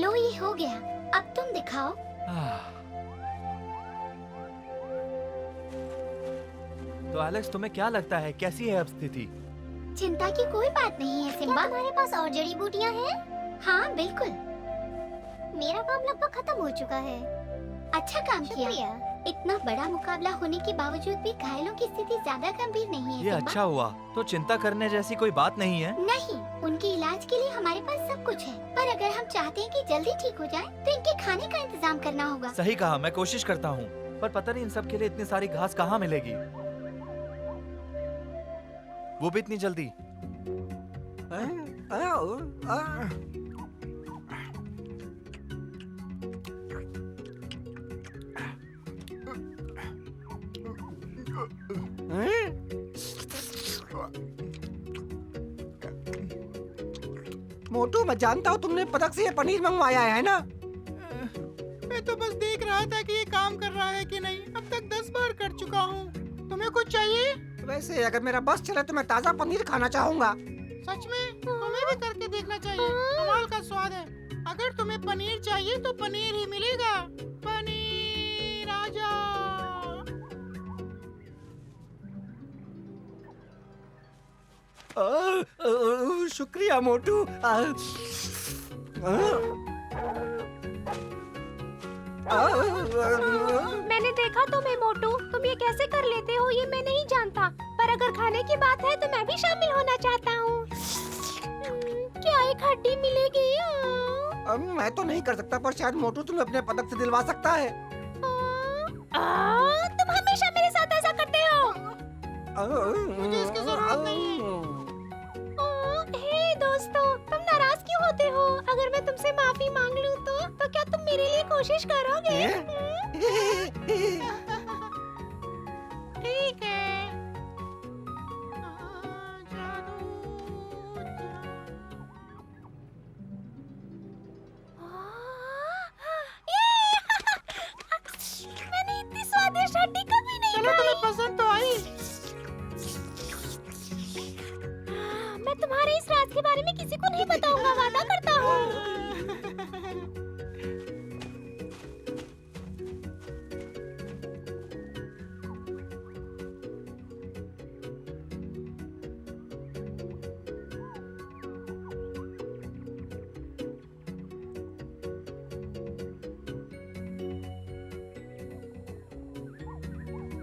लो ये हो गया, अब तुम दिखाओ। तो एलेक्स, तुम्हें क्या लगता है कैसी है अब स्थिति? चिंता की कोई बात नहीं है सिम्बा। क्या तुम्हारे पास और जड़ी बूटियाँ हैं? हाँ बिल्कुल। मेरा काम लगभग खत्म हो चुका है। अच्छा काम किया। इतना बड़ा मुकाबला होने के बावजूद भी घायलों की स्थिति ज्यादा गंभीर नहीं है ये सिम्बा। अच्छा हुआ, तो चिंता करने जैसी कोई बात नहीं है। नहीं, उनके इलाज के लिए हमारे पास सब कुछ है, पर अगर हम चाहते हैं कि जल्दी ठीक हो जाए, तो इनके खाने का इंतजाम करना होगा। सही कहा, मैं कोशिश करता हूँ, पर पता नहीं इन सब के लिए इतनी सारी घास कहाँ मिलेगी, वो भी इतनी जल्दी। मोटू, मैं जानता हूँ तुमने पदक से ये पनीर मंगवाया है ना? मैं तो बस देख रहा था कि ये काम कर रहा है कि नहीं। अब तक 10 बार कर चुका हूँ। तुम्हें कुछ चाहिए? वैसे अगर मेरा बस चले तो मैं ताजा पनीर खाना चाहूँगा। सच में? तुम्हें भी करके देखना चाहिए, कमाल का स्वाद है। अगर तुम्हें पनीर चाहिए तो पनीर ही मिलेगा। पनीर आजा। शुक्रिया मोटू। मैंने देखा तुम्हें मोटू, तुम ये कैसे कर लेते हो ये मैं नहीं जानता, पर अगर खाने की बात है तो मैं भी शामिल होना चाहता हूँ। क्या एक हड्डी मिलेगी? मैं तो नहीं कर सकता, पर शायद मोटू तुम्हें अपने पदक से दिलवा सकता है। तुम हमेशा मेरे साथ ऐसा करते हो। मुझे इसकी जरूरत नहीं है। हे दोस्तों, तुम नाराज क्यों होते हो? अगर मैं तुमसे माफी मांग लूं तो क्या तुम मेरे लिए कोशिश करोगे? ठीक है। मैंने इतनी स्वादिष्ट हड्डी कभी नहीं चलो, तुम्हें पसंद तो आई। मैं तुम्हारे इस राज के बारे में किसी को नहीं बताऊंगा, वादा करता हूँ।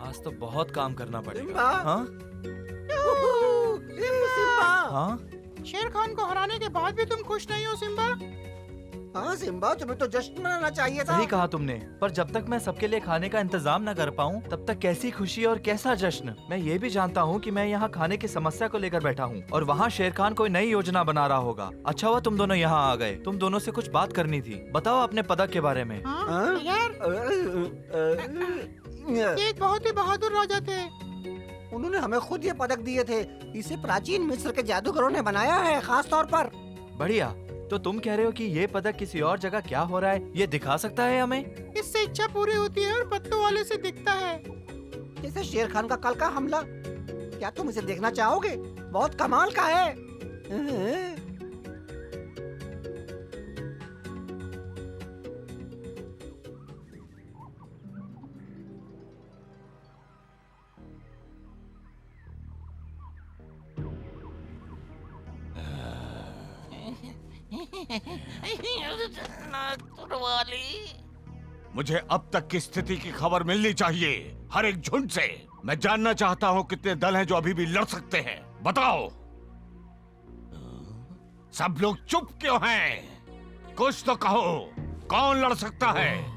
आज तो बहुत काम करना पड़ेगा। सिम्बा? हाँ सिम्बा। हाँ, शेर खान को हराने के बाद भी तुम खुश नहीं हो सिम्बा? हाँ सिम्बा, तुम्हें तो जश्न मनाना चाहिए था। सही कहा तुमने, पर जब तक मैं सबके लिए खाने का इंतजाम न कर पाऊँ तब तक कैसी खुशी और कैसा जश्न। मैं ये भी जानता हूँ कि मैं यहाँ खाने की समस्या को लेकर बैठा हूँ और वहाँ शेर खान कोई नई योजना बना रहा होगा। अच्छा हुआ तुम दोनों यहाँ आ गए, तुम दोनों से कुछ बात करनी थी। बताओ अपने पदक के बारे में। हाँ? यार, ये एक बहुत ही बहादुर राजा थे। उन्होंने हमें खुद ये पदक दिए थे। इसे प्राचीन मिस्र के जादूगरों ने बनाया है, खास तौर पर। बढ़िया, तो तुम कह रहे हो कि ये पदक किसी और जगह क्या हो रहा है ये दिखा सकता है हमें? इससे इच्छा पूरी होती है और पत्तों वाले से दिखता है। जैसे शेर खान का कल का हमला। क्या तुम इसे देखना चाहोगे? बहुत कमाल का है। मुझे अब तक की स्थिति की खबर मिलनी चाहिए, हर एक झुंड से। मैं जानना चाहता हूँ कितने दल हैं जो अभी भी लड़ सकते हैं। बताओ। सब लोग चुप क्यों हैं? कुछ तो कहो, कौन लड़ सकता है?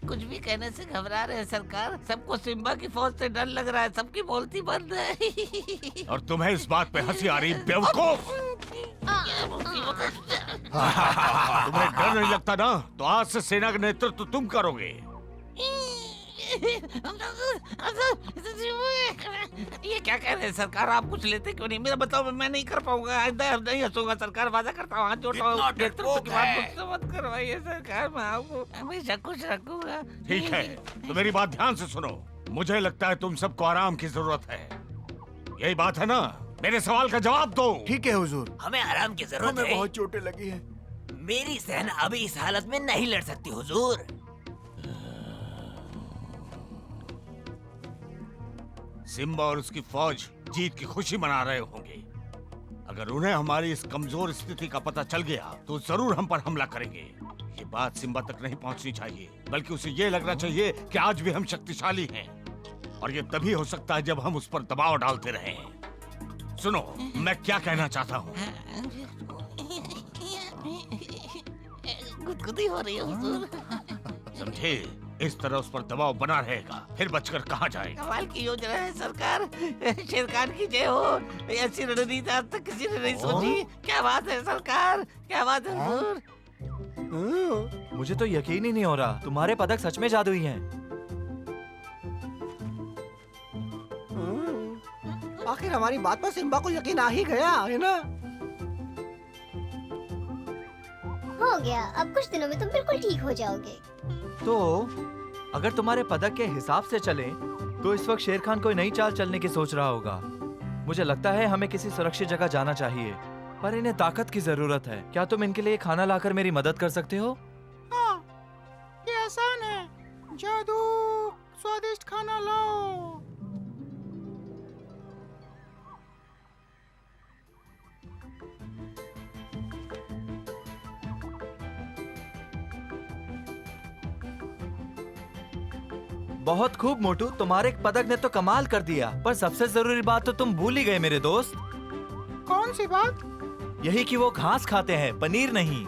कुछ भी कहने से घबरा रहे हैं सरकार। सबको सिम्बा की फौज से डर लग रहा है, सबकी बोलती बंद है। और तुम्हें इस बात पे हंसी आ रही, बेवकूफ? तुम्हें डर नहीं लगता ना? तो आज से सेना का नेतृत्व तुम करोगे। ये क्या कह रहे हैं सरकार? आप कुछ लेते क्यों नहीं? मेरा बताओ, मैं नहीं कर पाऊंगा। आइंदा नहीं हंसूंगा सरकार, वादा करता हूँ। हाथ जोड़ता हूँ, नेतृत्व की बात मुझसे मत करवाइए सरकार। मैं आपको हमेशा खुश रखूंगा। ठीक है, तो मेरी बात ध्यान से सुनो। मुझे लगता है तुम सबको आराम की जरूरत है, यही बात है ना? मेरे सवाल का जवाब दो। ठीक है हुजूर। हमें आराम की जरूरत है। बहुत चोटें लगी हैं। मेरी सेना अभी इस हालत में नहीं लड़ सकती हुजूर। सिम्बा और उसकी फौज जीत की खुशी मना रहे होंगे। अगर उन्हें हमारी इस कमजोर स्थिति का पता चल गया तो जरूर हम पर हमला करेंगे। ये बात सिम्बा तक नहीं पहुंचनी चाहिए, बल्कि उसे ये लगना चाहिए कि आज भी हम शक्तिशाली हैं। और ये तभी हो सकता है जब हम उस पर दबाव डालते रहें। सुनो, मैं क्या कहना चाहता हूँ। गुदगुदी हो रही है हुजूर। समझे, इस तरह उस पर दबाव बना रहेगा, फिर बचकर कहाँ जाएगा। कमाल की योजना है सरकार। शेर खान की जय हो। ऐसी रणनीति आज तक किसी ने नहीं सोची। क्या बात है सरकार, क्या बात है हुजूर। मुझे तो यकीन ही नहीं हो रहा, तुम्हारे पदक सच में जादुई हैं। आखिर हमारी बात पर सिम्बा को यकीन आ ही गया है ना। हो गया, अब कुछ दिनों में तुम बिल्कुल ठीक हो जाओगे। तो अगर तुम्हारे पदक के हिसाब से चले तो इस वक्त शेर खान कोई नई चाल चलने की सोच रहा होगा। मुझे लगता है हमें किसी सुरक्षित जगह जाना चाहिए, पर इन्हें ताकत की जरूरत है। क्या तुम इनके लिए खाना लाकर मेरी मदद कर सकते हो? हाँ, ये आसान है। जादू, स्वादिष्ट खाना लाओ। बहुत खूब मोटू, तुम्हारे पदक ने तो कमाल कर दिया, पर सबसे जरूरी बात तो तुम भूल ही गए मेरे दोस्त। कौन सी बात? यही कि वो घास खाते हैं, पनीर नहीं।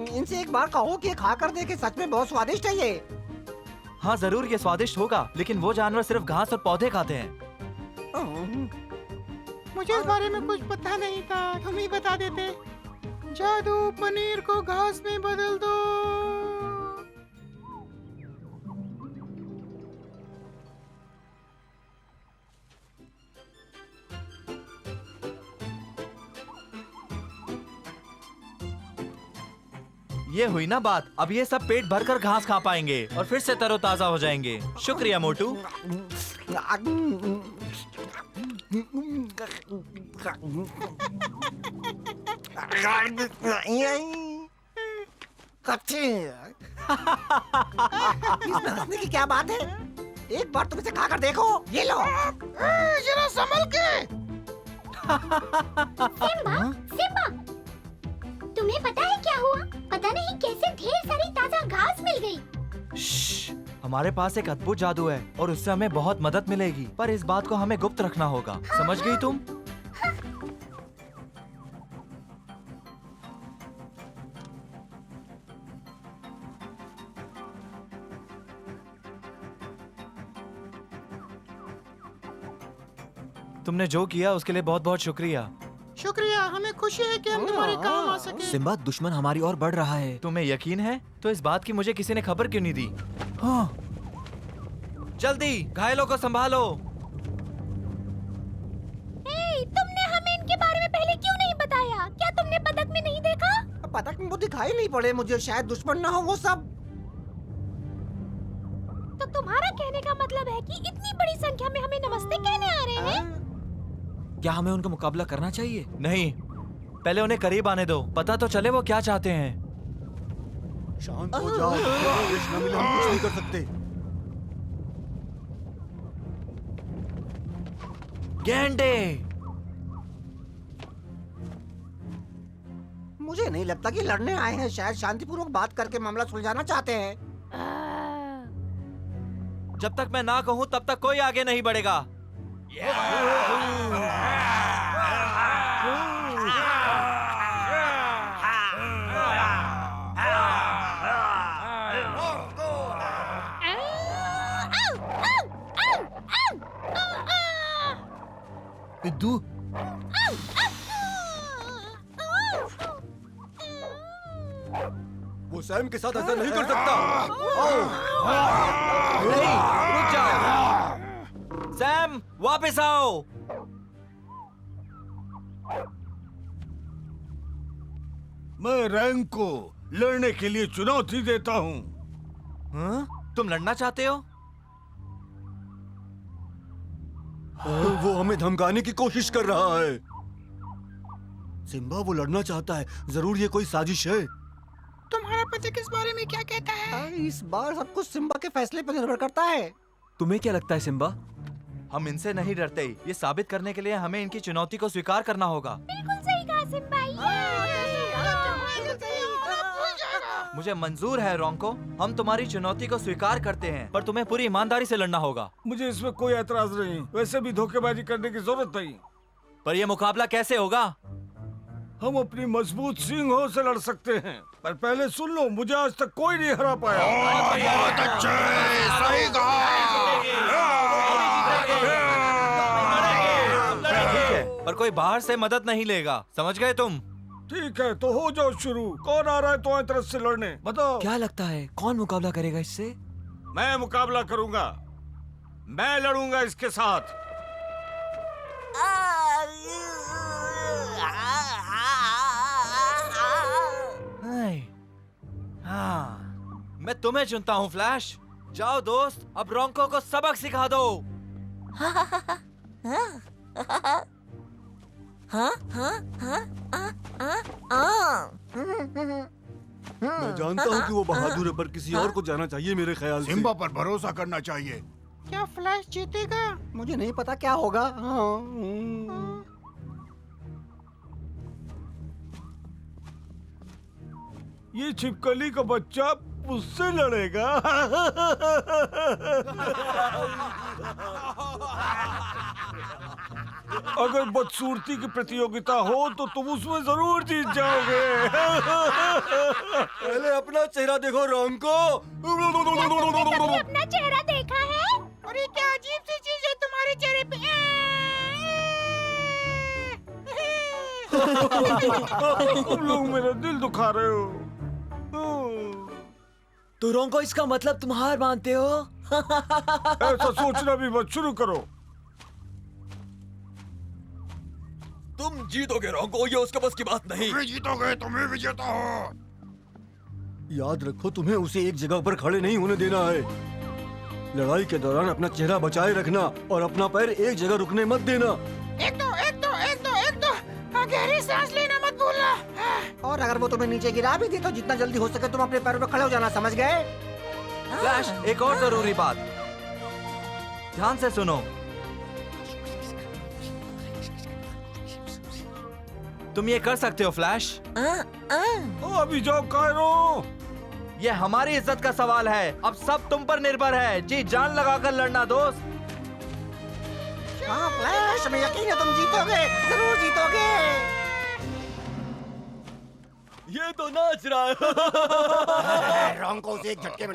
इनसे एक बार कहो कि खाकर देखे, सच में बहुत स्वादिष्ट है ये। हाँ जरूर, ये स्वादिष्ट होगा, लेकिन वो जानवर सिर्फ घास और पौधे खाते हैं। मुझे इस बारे में कुछ पता नहीं था, तुम ही बता देते। जादू, पनीर को घास में बदल दो। ये हुई ना बात। अब ये सब पेट भरकर घास खा पाएंगे और फिर से तरोताजा हो जाएंगे। शुक्रिया मोटू। इसमें हंसने की क्या बात है? एक बार तुम इसे खाकर देखो। ये लो। जरा संभल के। सिम्बा, सिम्बा, तुम्हें पता है क्या हुआ? पता नहीं कैसे ढेर सारी ताजा घास मिल गई। श्श्श, हमारे पास एक अद्भुत जादू है और उससे हमें बहुत मदद मिलेगी, पर इस बात को हमें गुप्त रखना होगा। समझ गई तुम? तुमने जो किया उसके लिए बहुत बहुत शुक्रिया। शुक्रिया, हमें खुशी है कि हम तुम्हारे काम आ सके। सिम्बा, दुश्मन हमारी ओर बढ़ रहा है। तुम्हें यकीन है? तो इस बात की मुझे किसी ने खबर क्यों नहीं दी? हाँ। जल्दी घायलों को संभालो। तुमने हमें इनके बारे में पहले क्यों नहीं बताया? क्या तुमने पदक में नहीं देखा? पदक में वो दिखाई नहीं पड़े मुझे, शायद दुश्मन ना हो वो सब। तो तुम्हारा कहने का मतलब है कि इतनी बड़ी संख्या में हमें नमस्ते कहने आ रहे हैं? क्या हमें उनका मुकाबला करना चाहिए? नहीं, पहले उन्हें करीब आने दो, पता तो चले वो क्या चाहते हैं। शांत हो जाओ, आदेश न मिले हम कुछ नहीं कर सकते। गेंडे, मुझे नहीं लगता कि लड़ने आए हैं, शायद शांतिपूर्वक बात करके मामला सुलझाना चाहते हैं। जब तक मैं ना कहूँ तब तक कोई आगे नहीं बढ़ेगा। बिद्दू, वो सैम के साथ ऐसा नहीं कर सकता। नहीं, रुक जाओ। सैम, वापस आओ। मैं रैंक को लड़ने के लिए चुनौती देता हूँ। हाँ? तुम लड़ना चाहते हो? वो हमें धमकाने की कोशिश कर रहा है। सिम्बा वो लड़ना चाहता है, जरूर ये कोई साजिश है। तुम्हारा पति किस बारे में क्या कहता है? इस बार सब कुछ सिम्बा के फैसले पर निर्भर करता है। तुम्हें क्या लगता है सिम्बा? हम इनसे नहीं डरते। ये साबित करने के लिए हमें इनकी चुनौती को स्वीकार करना होगा। बिल्कुल सही कहा सिम्बा। मुझे मंजूर है रोंको, हम तुम्हारी चुनौती को स्वीकार करते हैं, पर तुम्हें पूरी ईमानदारी से लड़ना होगा। मुझे इसमें कोई एतराज नहीं, वैसे भी धोखेबाजी करने की जरूरत नहीं। पर यह मुकाबला कैसे होगा? हम अपनी मजबूत सींगों से लड़ सकते हैं, पर पहले सुन लो, मुझे आज तक कोई नहीं हरा पाया। बहुत अच्छे, सही ठीक है, पर कोई बाहर से मदद नहीं लेगा, समझ गए तुम? ठीक है, तो हो जाओ शुरू। कौन आ रहा है तुम्हारी तरफ से लड़ने? बताओ। क्या लगता है कौन मुकाबला करेगा इससे? मैं मुकाबला करूंगा, मैं लड़ूंगा इसके साथ। हाँ, मैं तुम्हें चुनता हूँ फ्लैश। जाओ दोस्त, अब रोंको को सबक सिखा दो। मैं जानता हूँ कि वो बहादुर है, पर किसी और को जाना चाहिए मेरे ख्याल से। सिम्बा पर भरोसा करना चाहिए। क्या फ्लैश जीतेगा? मुझे नहीं पता क्या होगा। ये छिपकली का बच्चा मुझसे लड़ेगा। अगर बदसूरती की प्रतियोगिता हो तो तुम उसमें जरूर जीत जाओगे। पहले अपना चेहरा देखो रोंको। अपना चेहरा देखा है? अरे क्या अजीब सी चीज है तुम्हारे चेहरे पे। तुम लोग मेरा दिल दुखा रहे हो। तो रोंको, इसका मतलब तुम हार मानते हो? ऐसा सोचना भी मत, शुरू करो। तुम जीतोगे रोंको, ये उसके बस की बात नहीं। तुम्हें जीतोगे, तुम्हें विजेता हो। याद रखो, तुम्हें उसे एक जगह पर खड़े नहीं होने देना है। लड़ाई के दौरान अपना चेहरा बचाए रखना और अपना पैर एक जगह रुकने मत देना। एक दो। गहरी सांस लेना मत भूलना। और अगर वो तुम्हें नीचे गिरा भी दे तो जितना जल्दी हो सके तुम अपने पैरों पर खड़े हो जाना, समझ गए? फ्लैश, एक और जरूरी बात, ध्यान से सुनो। तुम ये कर सकते हो फ्लैश। अभी जाओ कायरो। ये हमारी इज्जत का सवाल है, अब सब तुम पर निर्भर है। जी जान लगाकर लड़ना दोस्त। हाँ फ्लैश, हमें यकीन है तुम जीतोगे, जरूर जीतोगे। ये तो नाच रहा है। रोंको से एक झटके में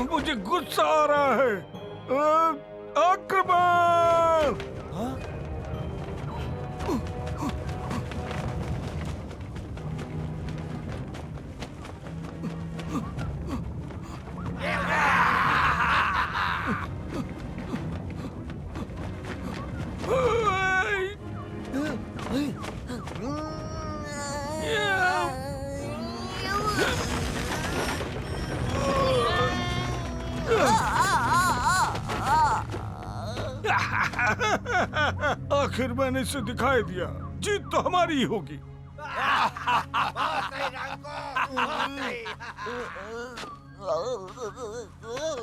मुझे गुस्सा आ रहा है। आक्रमण! आखिर मैंने इसे दिखाई दिया, जीत तो हमारी ही होगी।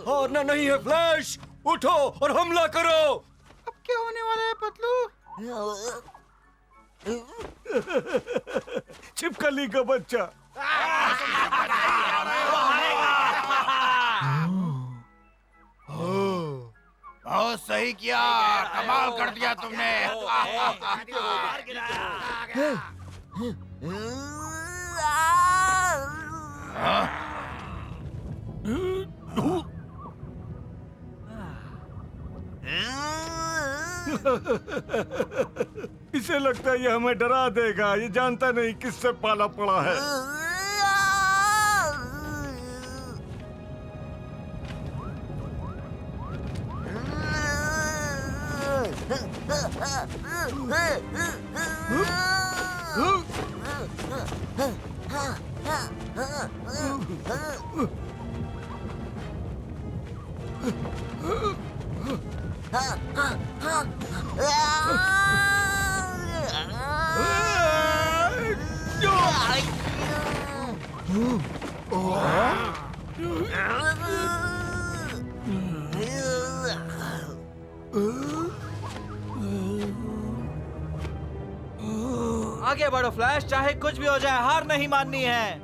हारना नहीं है फ्लैश, उठो और हमला करो। अब क्या होने वाला है पतलू? छिपकली का बच्चा। बहुत सही किया, कमाल कर दिया तुमने। इसे लगता है ये हमें डरा देगा, ये जानता नहीं किससे पाला पड़ा है। आगे बढ़ो फ्लैश, चाहे कुछ भी हो जाए हार नहीं माननी है।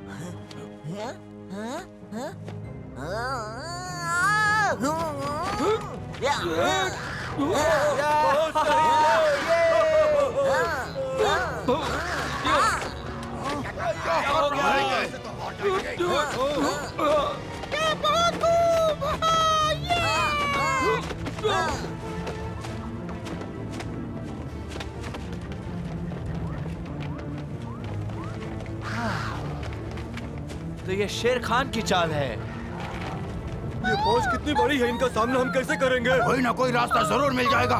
तो ये शेर खान की चाल है। ये फौज कितनी बड़ी है, इनका सामना हम कैसे करेंगे? कोई ना कोई रास्ता जरूर मिल जाएगा।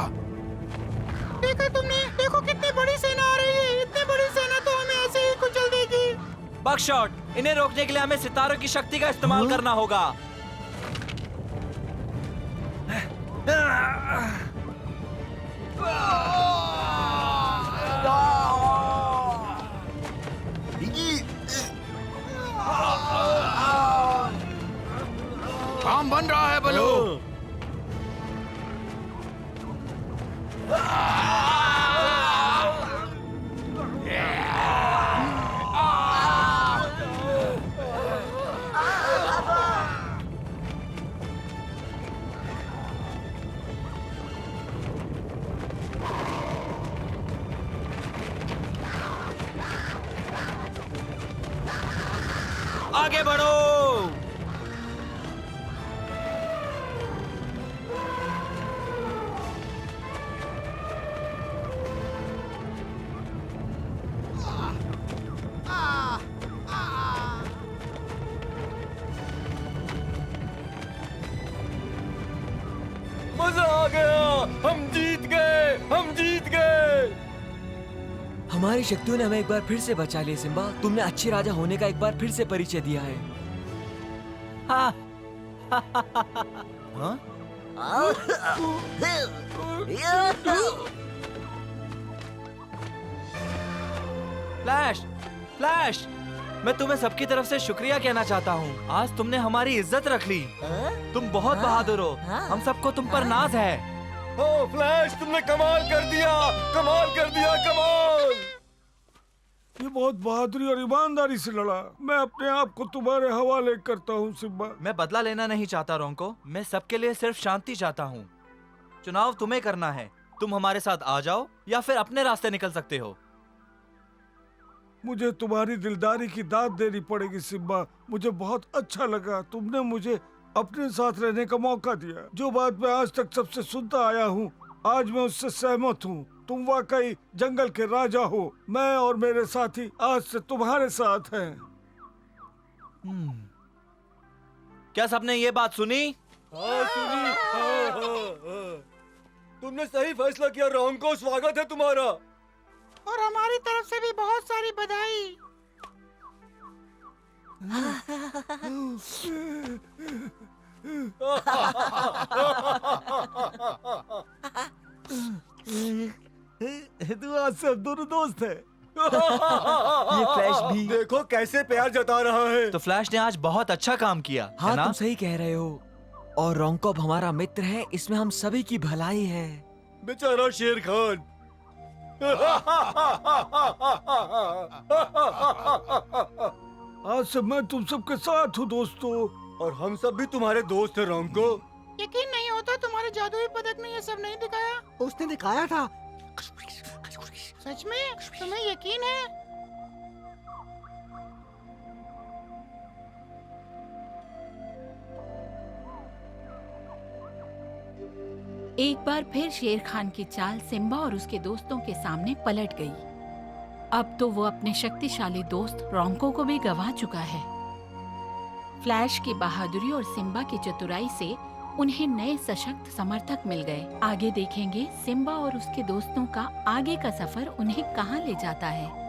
देखा तुमने? देखो कितनी बड़ी सेना आ रही है। इतनी बड़ी सेना तो हमें ऐसे ही कुचल देगी। बकशॉट, इन्हें रोकने के लिए हमें सितारों की शक्ति का इस्तेमाल करना होगा। काम बन रहा है बलू। आगे बढ़ो। मजा आ गया, हम जीत गए, हम जीत गए। हमारी शक्तियों ने हमें एक बार फिर से बचा लिया सिम्बा। तुमने अच्छे राजा होने का एक बार फिर से परिचय दिया है। हाँ। फ्लैश, फ्लैश, मैं तुम्हें सबकी तरफ से शुक्रिया कहना चाहता हूँ। आज तुमने हमारी इज्जत रख ली। तुम बहुत बहादुर हो। हम सबको तुम पर नाज है। ओ फ्लैश, तुमने कमाल कर दिया, कमाल कर दिया, कमाल। ये बहुत बहादुरी और ईमानदारी से लड़ा। मैं अपने आप को तुम्हारे हवाले करता हूँ सिम्बा। मैं बदला लेना नहीं चाहता रोंको, मैं सबके लिए सिर्फ शांति चाहता हूँ। चुनाव तुम्हें करना है। तुम हमारे साथ आ जाओ या फिर अपने रास्ते निकल सकते हो। मुझे तुम्हारी दिलदारी की दाद देनी पड़ेगी सिम्बा। मुझे बहुत अच्छा लगा, तुमने मुझे अपने साथ रहने का मौका दिया। जो बात मैं आज तक सबसे सुनता आया हूँ, आज मैं उससे सहमत हूँ। तुम वाकई जंगल के राजा हो। मैं और मेरे साथी आज से तुम्हारे साथ हैं। क्या सबने ये बात सुनी? हाँ सुनी। हाँ। तुमने सही फैसला किया रोंको, स्वागत है तुम्हारा। और हमारी तरफ से भी बहुत सारी बधाई। तू आज से हम दोनों दोस्त हैं। ये फ्लैश भी। देखो कैसे प्यार जता रहा है। तो फ्लैश ने आज बहुत अच्छा काम किया, है हाँ ना? तुम सही कह रहे हो। और रोंगकोब हमारा मित्र है, इसमें हम सभी की भलाई है। बेचारा शेर खान। आज से मैं तुम सबके साथ हूँ दोस्तों। और हम सब भी तुम्हारे दोस्त हैं रोंको। यकीन नहीं होता तुम्हारे जादुई पदक ने ये सब नहीं दिखाया। उसने दिखाया था। सच में तुम्हें यकीन है? एक बार फिर शेर खान की चाल सिम्बा और उसके दोस्तों के सामने पलट गई। अब तो वो अपने शक्तिशाली दोस्त रोंको को भी गंवा चुका है। फ्लैश की बहादुरी और सिम्बा की चतुराई से उन्हें नए सशक्त समर्थक मिल गए। आगे देखेंगे सिम्बा और उसके दोस्तों का आगे का सफर उन्हें कहाँ ले जाता है।